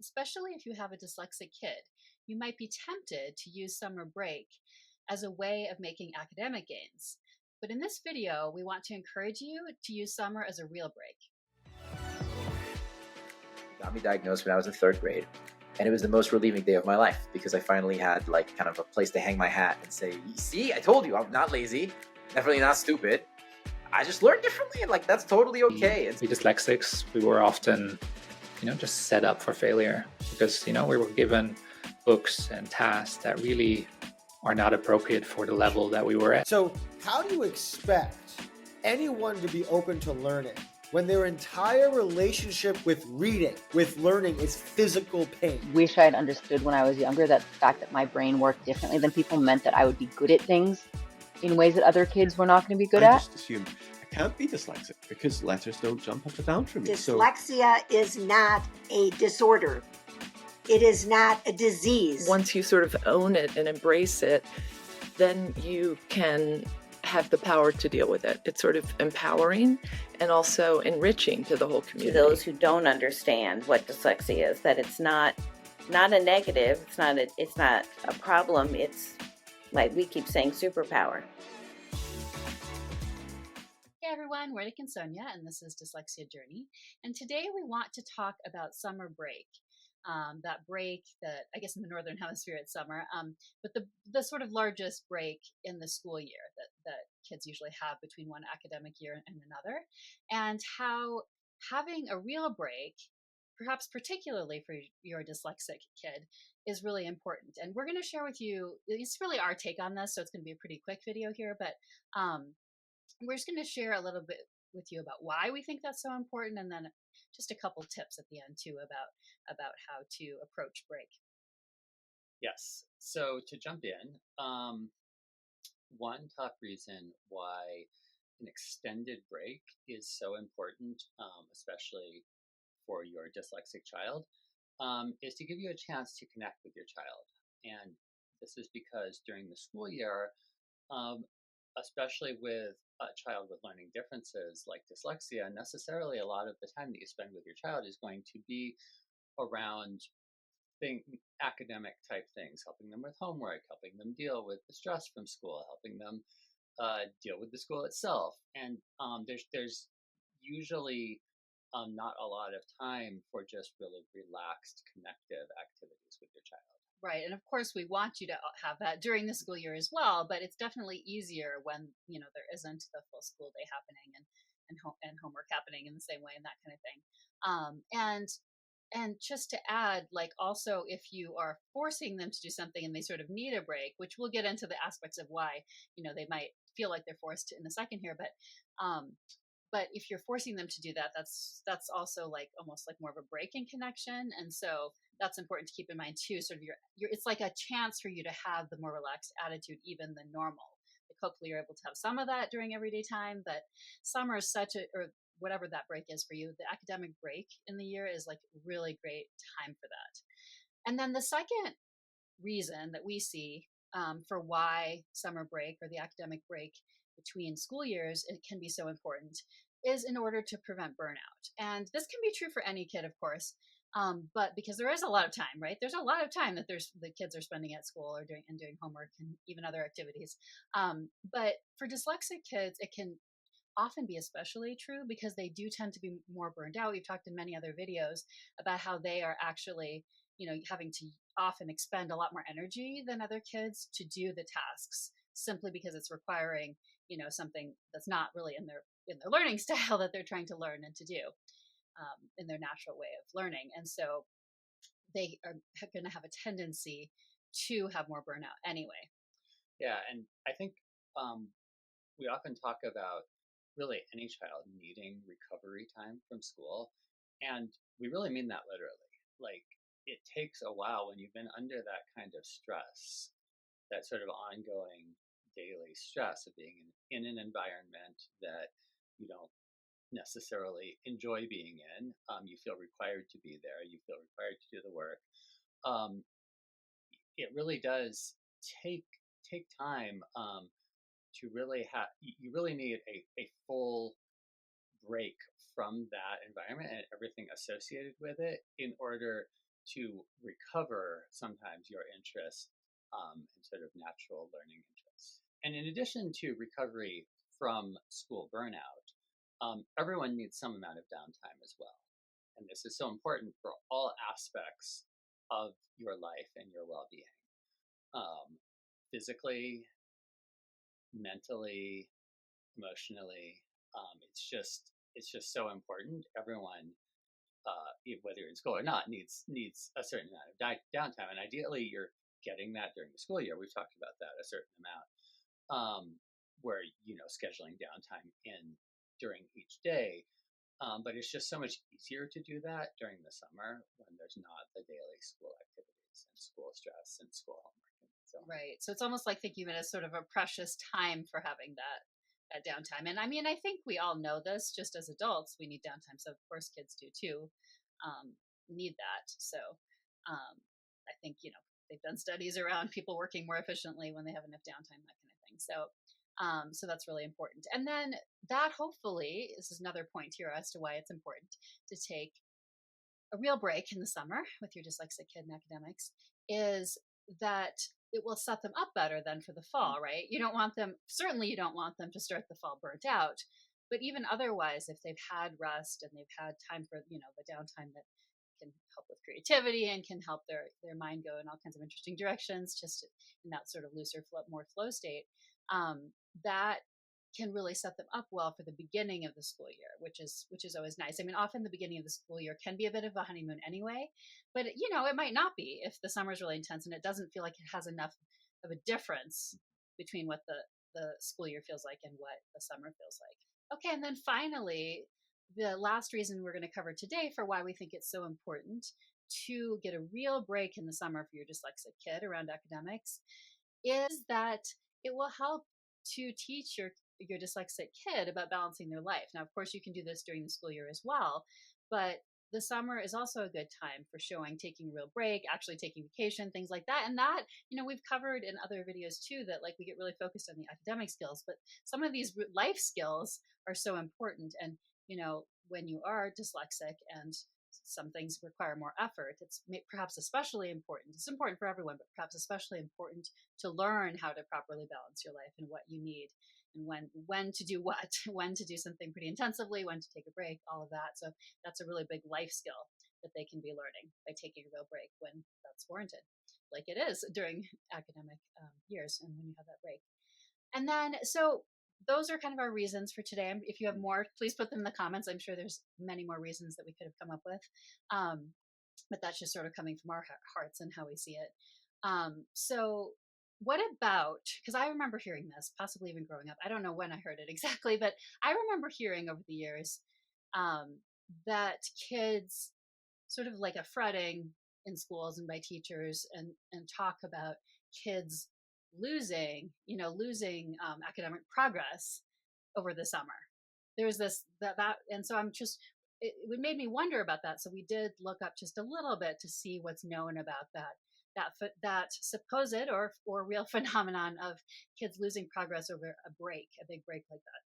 especially if you have a dyslexic kid. You might be tempted to use summer break as a way of making academic gains. But in this video, we want to encourage you to use summer as a real break. Got me diagnosed when I was in third grade, and it was the most relieving day of my life because I finally had like kind of a place to hang my hat and say, see, I told you I'm not lazy, definitely not stupid. I just learned differently, and like that's totally okay. We dyslexics, we were often, just set up for failure because, we were given books and tasks that really are not appropriate for the level that we were at. So how do you expect anyone to be open to learning when their entire relationship with reading, with learning, is physical pain? Wish I had understood when I was younger that the fact that my brain worked differently than people meant that I would be good at things in ways that other kids were not going to be good I at. just assumed I can't be dyslexic because letters don't jump up and down for me. Dyslexia is not a disorder. It is not a disease. Once you sort of own it and embrace it, then you can have the power to deal with it. It's sort of empowering and also enriching to the whole community. To those who don't understand what dyslexia is, that it's not a negative, it's not a problem, it's like we keep saying superpower. Hey everyone, we're Nick and Sonia, and this is Dyslexia Journey. And today we want to talk about summer break. That break that, I guess in the Northern Hemisphere it's summer, but the sort of largest break in the school year that kids usually have between one academic year and another, and how having a real break, perhaps particularly for your dyslexic kid, is really important. And we're going to share with you, it's really our take on this, so it's going to be a pretty quick video here, but we're just going to share a little bit with you about why we think that's so important, and then just a couple tips at the end too about how to approach break. Yes. So to jump in, one top reason why an extended break is so important, especially for your dyslexic child, is to give you a chance to connect with your child. And this is because during the school year, especially with a child with learning differences like dyslexia, necessarily a lot of the time that you spend with your child is going to be around academic type things, helping them with homework, helping them deal with the stress from school, helping them deal with the school itself. And there's usually not a lot of time for just really relaxed, connective activities with your child. Right. And of course, we want you to have that during the school year as well, but it's definitely easier when, there isn't the full school day happening and homework happening in the same way and that kind of thing. And just to add, like also if you are forcing them to do something and they sort of need a break, which we'll get into the aspects of why, they might feel like they're forced in a second here, but if you're forcing them to do that, that's also like almost like more of a break in connection. And so that's important to keep in mind too. Sort of it's like a chance for you to have the more relaxed attitude even than normal. Like hopefully you're able to have some of that during everyday time, but summer is or whatever that break is for you, the academic break in the year is like really great time for that. And then the second reason that we see for why summer break or the academic break between school years, it can be so important, is in order to prevent burnout. And this can be true for any kid, of course, but because there is a lot of time, right? There's a lot of time that the kids are spending at school or doing homework and even other activities. But for dyslexic kids, it can often be especially true because they do tend to be more burned out. We've talked in many other videos about how they are actually, having to often expend a lot more energy than other kids to do the tasks simply because it's requiring, something that's not really in their learning style that they're trying to learn and to do in their natural way of learning. And so they are going to have a tendency to have more burnout anyway. Yeah. And I think we often talk about really any child needing recovery time from school. And we really mean that literally. Like it takes a while when you've been under that kind of stress, that sort of ongoing daily stress of being in an environment that you don't necessarily enjoy being in. You feel required to be there. You feel required to do the work. It really does take time to really have. You really need a full break from that environment and everything associated with it in order to recover sometimes your interest in sort of natural learning interests. And in addition to recovery from school burnout, everyone needs some amount of downtime as well. And this is so important for all aspects of your life and your well-being, physically, mentally, emotionally. It's just so important. Everyone, whether you're in school or not, needs a certain amount of downtime, and ideally, you're getting that during the school year. We've talked about that, a certain amount, where scheduling downtime in during each day. But it's just so much easier to do that during the summer when there's not the daily school activities and school stress and school homework and so on. Right. So it's almost like thinking of it as sort of a precious time for having that downtime. And I mean, I think we all know this just as adults, we need downtime. So of course kids do too, need that. So I think, they've done studies around people working more efficiently when they have enough downtime, that kind of thing. So that's really important. And then that hopefully, this is another point here as to why it's important to take a real break in the summer with your dyslexic kid in academics, is that it will set them up better than for the fall, right? You don't want them to start the fall burnt out, but even otherwise, if they've had rest and they've had time for, the downtime that can help with creativity and can help their mind go in all kinds of interesting directions, just in that sort of looser, more flow state, that can really set them up well for the beginning of the school year, which is always nice. I mean, often the beginning of the school year can be a bit of a honeymoon anyway, but it might not be if the summer is really intense and it doesn't feel like it has enough of a difference between what the school year feels like and what the summer feels like. Okay, and then finally, the last reason we're going to cover today for why we think it's so important to get a real break in the summer for your dyslexic kid around academics is that it will help to teach your dyslexic kid about balancing their life. Now, of course, you can do this during the school year as well, but the summer is also a good time for taking a real break, actually taking vacation, things like that. And that, we've covered in other videos too, that like we get really focused on the academic skills, but some of these life skills are so important. And, when you are dyslexic and some things require more effort, it's perhaps especially important. It's important for everyone, but perhaps especially important to learn how to properly balance your life and what you need and when to do what, when to do something pretty intensively, when to take a break, all of that. So that's a really big life skill that they can be learning by taking a real break when that's warranted, like it is during academic years and when you have that break. And then, so those are kind of our reasons for today. If you have more, please put them in the comments. I'm sure there's many more reasons that we could have come up with. But that's just sort of coming from our hearts and how we see it. So what about, because I remember hearing this, possibly even growing up. I don't know when I heard it exactly, but I remember hearing over the years that kids sort of like a fretting in schools and by teachers and talk about kids losing academic progress over the summer. There's this that and so it made me wonder about that. So we did look up just a little bit to see what's known about that supposed or real phenomenon of kids losing progress over a big break like that.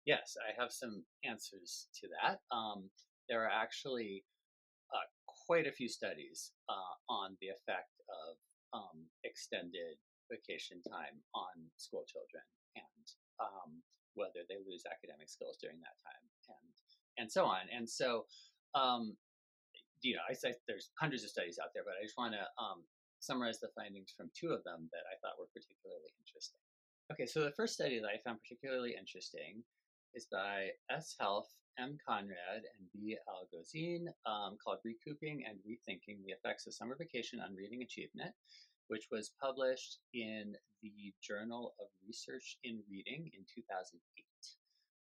Yes, I have some answers to that. There are actually quite a few studies on the effect of extended vacation time on school children and whether they lose academic skills during that time and so on. And so, I say there's hundreds of studies out there, but I just want to summarize the findings from two of them that I thought were particularly interesting. Okay, so the first study that I found particularly interesting is by S. Helf, M. Conrad, and B. Algozine, called Recouping and Rethinking the Effects of Summer Vacation on Reading Achievement, which was published in the Journal of Research in Reading in 2008.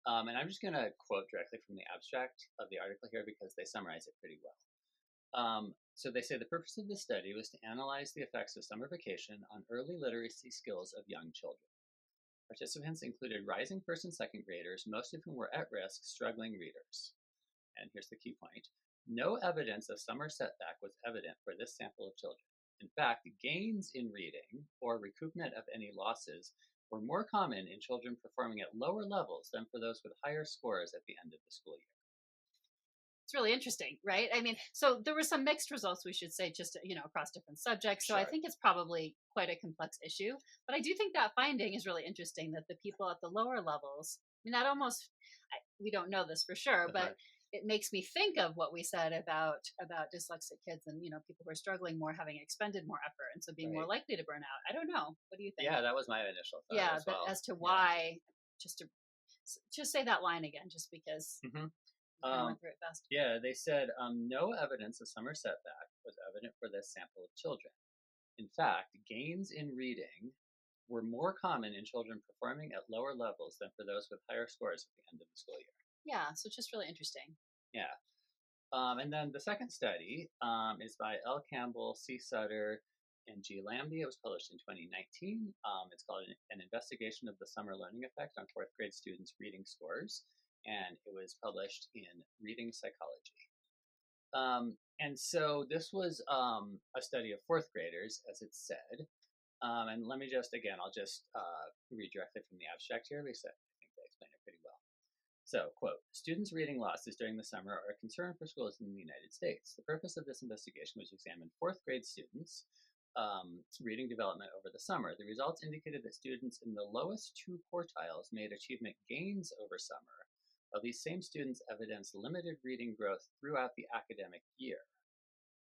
And I'm just going to quote directly from the abstract of the article here because they summarize it pretty well. So they say the purpose of this study was to analyze the effects of summer vacation on early literacy skills of young children. Participants included rising first and second graders, most of whom were at risk, struggling readers. And here's the key point. No evidence of summer setback was evident for this sample of children. In fact, gains in reading, or recoupment of any losses, were more common in children performing at lower levels than for those with higher scores at the end of the school year. it's really interesting, right? I mean, so there were some mixed results, we should say, just, across different subjects. So I Sure. think it's probably quite a complex issue. But I do think that finding is really interesting, that the people at the lower levels, I mean, that almost, we don't know this for sure, but it makes me think of what we said about dyslexic kids and, people who are struggling more, having expended more effort, and so being more Right. likely to burn out. I don't know. What do you think? Yeah, that was my initial thought Yeah, as but well. as to Yeah. why, just to just say that line again, just because Mhm. we kind of went through it fast. Yeah, they said no evidence of summer setback was evident for this sample of children. In fact, gains in reading were more common in children performing at lower levels than for those with higher scores at the end of the school year. Yeah, so just really interesting. Yeah. And then the second study is by L. Campbell, C. Sutter, and G. Lambie. It was published in 2019. It's called An Investigation of the Summer Learning Effect on Fourth Grade Students' Reading Scores, and it was published in Reading Psychology. And so this was a study of fourth graders, as it said. And let me just, again, I'll just read directly from the abstract here. Lisa, I think they explain it pretty well. So, quote, students' reading losses during the summer are a concern for schools in the United States. The purpose of this investigation was to examine fourth grade students' reading development over the summer. The results indicated that students in the lowest two quartiles made achievement gains over summer, while these same students evidenced limited reading growth throughout the academic year.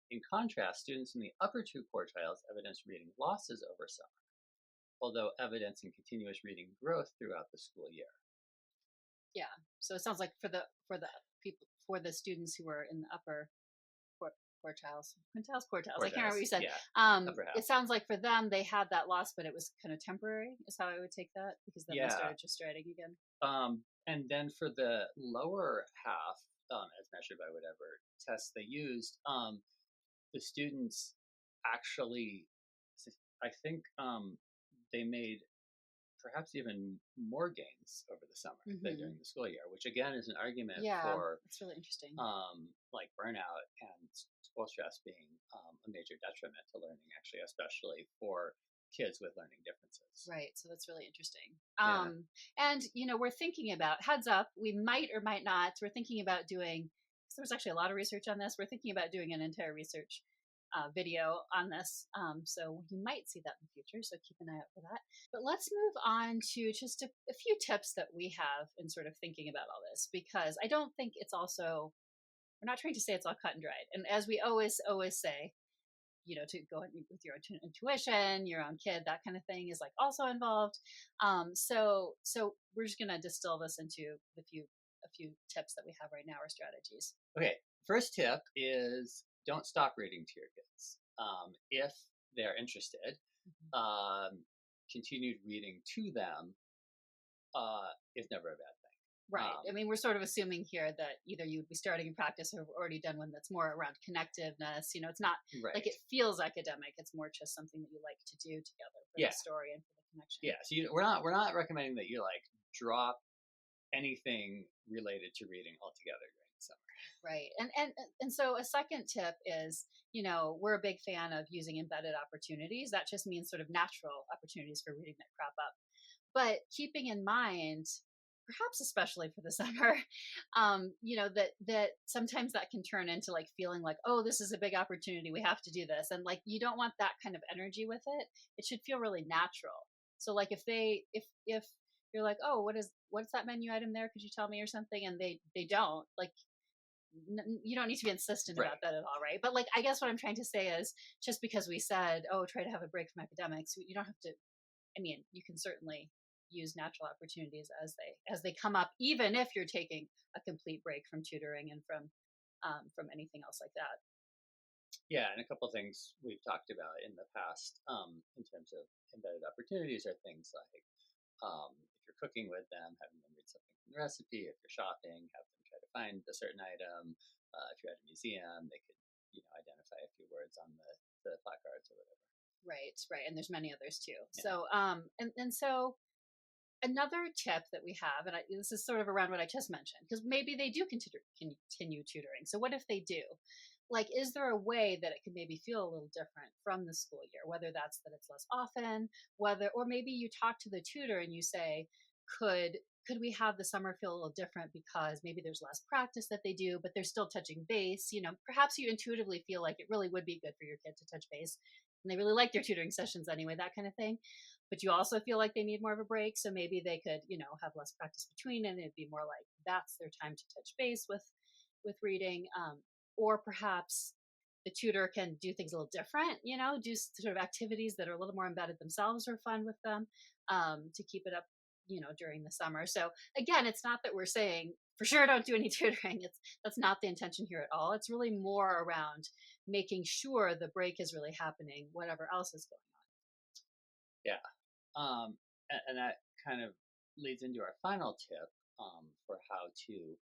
In contrast, students in the upper two quartiles evidenced reading losses over summer, although evidencing continuous reading growth throughout the school year. Yeah. So it sounds like for the students who were in the upper quartiles. I can't remember what you said. Yeah, it sounds like for them they had that loss, but it was kind of temporary. Is how I would take that, because then they started just striding again. And then for the lower half, as measured by whatever tests they used, the students actually, I think, they made perhaps even more gains over the summer than during the school year, which again is an argument for it's really interesting. like burnout and school stress being a major detriment to learning, actually, especially for kids with learning differences. Right. So that's really interesting. Yeah. And we're thinking about, heads up, we might or might not. We're thinking about doing. So there's actually a lot of research on this. We're thinking about doing an entire research video on this. So you might see that in the future. So keep an eye out for that. But let's move on to just a few tips that we have in sort of thinking about all this, because I don't think it's also, we're not trying to say it's all cut and dried. And as we always say, to go with your own intuition, your own kid, that kind of thing is like also involved. So we're just going to distill this into a few tips that we have right now, or strategies. Okay. First tip is don't stop reading to your kids. If they're interested, continued reading to them is never a bad thing. Right. I mean, we're sort of assuming here that either you would be starting a practice or have already done one that's more around connectiveness. It's not like it feels academic. It's more just something that you like to do together for the story and for the connection. Yeah. So we're not recommending that you like drop anything related to reading altogether during the summer. Right. And so a second tip is, we're a big fan of using embedded opportunities. That just means sort of natural opportunities for reading that crop up. But keeping in mind, perhaps especially for the summer, that sometimes that can turn into like feeling like, oh, this is a big opportunity, we have to do this. And like, you don't want that kind of energy with it. It should feel really natural. So like if you're like, oh, what's that menu item there? Could you tell me or something? And they don't, like, you don't need to be insistent about that at all, right? But like, I guess what I'm trying to say is, just because we said, oh, try to have a break from academics, you don't have to. I mean, you can certainly use natural opportunities as they come up, even if you're taking a complete break from tutoring and from anything else like that. Yeah, and a couple of things we've talked about in the past in terms of embedded opportunities are things like if you're cooking with them, having them read something from the recipe. If you're shopping, have them try to find a certain item. If you're at a museum, they could identify a few words on the placards or whatever. Right. And there's many others too. Yeah. So and so another tip that we have, and this is sort of around what I just mentioned, because maybe they do continue tutoring. So what if they do? Like, is there a way that it could maybe feel a little different from the school year? Whether that's that it's less often, or maybe you talk to the tutor and you say, could could we have the summer feel a little different because maybe there's less practice that they do, but they're still touching base? Perhaps you intuitively feel like it really would be good for your kid to touch base, and they really like their tutoring sessions anyway, that kind of thing. But you also feel like they need more of a break, so maybe they could, have less practice between, and it'd be more like that's their time to touch base with reading. Or perhaps the tutor can do things a little different, do sort of activities that are a little more embedded themselves or fun with them, to keep it up, during the summer. So again, it's not that we're saying for sure don't do any tutoring. That's not the intention here at all. It's really more around making sure the break is really happening, whatever else is going on. Yeah. And that kind of leads into our final tip for how to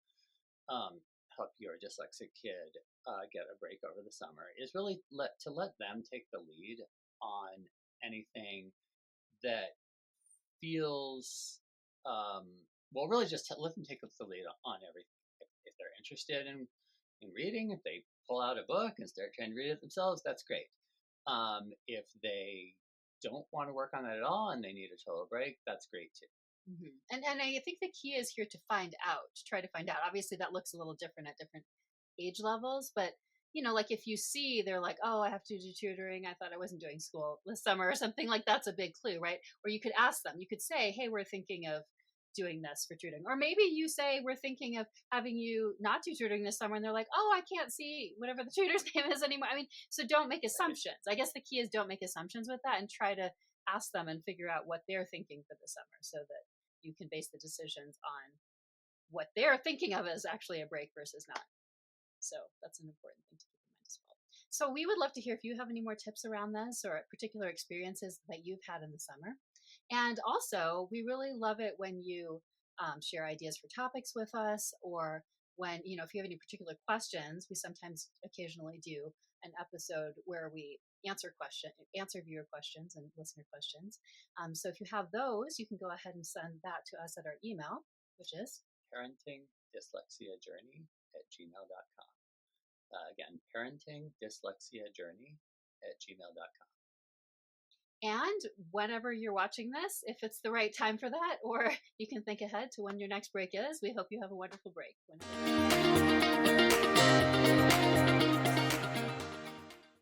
help your dyslexic kid get a break over the summer is really let them take the lead on anything that feels really just let them take the lead on everything. If they're interested in reading, if they pull out a book and start trying to read it themselves, that's great. If they don't want to work on that at all and they need a total break, that's great too. Mm-hmm. And I think the key is here to try to find out. Obviously that looks a little different at different age levels, but like if you see they're like, oh, I have to do tutoring, I thought I wasn't doing school this summer or something, like that's a big clue, right? Or you could ask them, you could say, hey, we're thinking of doing this for tutoring. Or maybe you say, we're thinking of having you not do tutoring this summer, and they're like, oh, I can't see whatever the tutor's name is anymore. I mean, so don't make assumptions. I guess the key is don't make assumptions with that, and try to ask them and figure out what they're thinking for the summer, so that you can base the decisions on what they're thinking of as actually a break versus not. So that's an important thing to keep in mind as well. So we would love to hear if you have any more tips around this or particular experiences that you've had in the summer. And also, we really love it when you share ideas for topics with us, or when, if you have any particular questions. We sometimes occasionally do an episode where we answer viewer questions and listener questions. So if you have those, you can go ahead and send that to us at our email, which is parentingdyslexiajourney@gmail.com. Again, parentingdyslexiajourney@gmail.com. And whenever you're watching this, if it's the right time for that, or you can think ahead to when your next break is, we hope you have a wonderful break.